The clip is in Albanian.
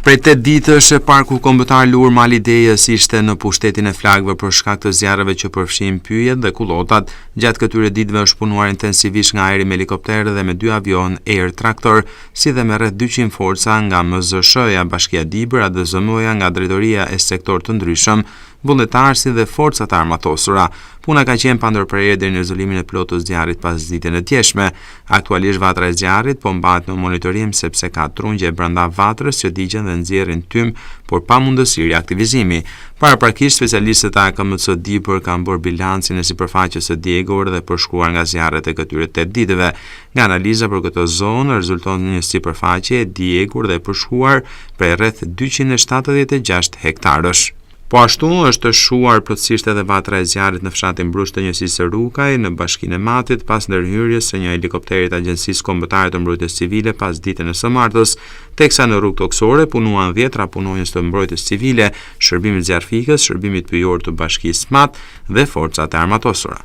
Prej 8 ditësh parku kombëtar Lur Mali Dejës ishte në pushtetin e flagëve për shkak të zjarreve që përfshin pyjet dhe kullotat. Gjatë këtyre ditëve është punuar intensivisht nga ajri me helikopter dhe me 2 avion Air Tractor, si dhe me rreth 200 forca nga MZSH-ja, Bashkia Dibër, ADZM-ja, nga drejtoria e sektor të ndryshëm, vullnetarë si dhe forcat armatosura. Puna ka qenë pa ndërprerje deri në izolimin e plotë të zjarrit pas ditën e djeshme. Aktualisht vatra e zjarrit po mbahet në monitorim sepse ka trungje brenda vatrës që digjen dhe nxjerrin tym, por pa mundësi riaktivizimi. Paraprakisht specialistët e AKMC Dibër kanë bërë bilancin e sipërfaqes së djegur dhe përshkruar nga zjarret e këtyre 8 ditëve. Nga analiza për këtë zonë rezulton një sipërfaqe e djegur dhe përshkruar prej rreth 276 hektarësh. Po ashtu është shuar plotësisht edhe vatra e zjarrit në fshatin Brush të njësisë së Rukaj në bashkinë e Matit pas ndërhyrjes së një helikopteri të Agjencisë Kombëtare të Mbrojtjes Civile pas ditën e së martës, teksa në rrugë toksore punuan 10 punonjës të mbrojtjes civile, shërbimit zjarfikës, shërbimit pyjor të bashkisë Mat dhe forcat e armatosura.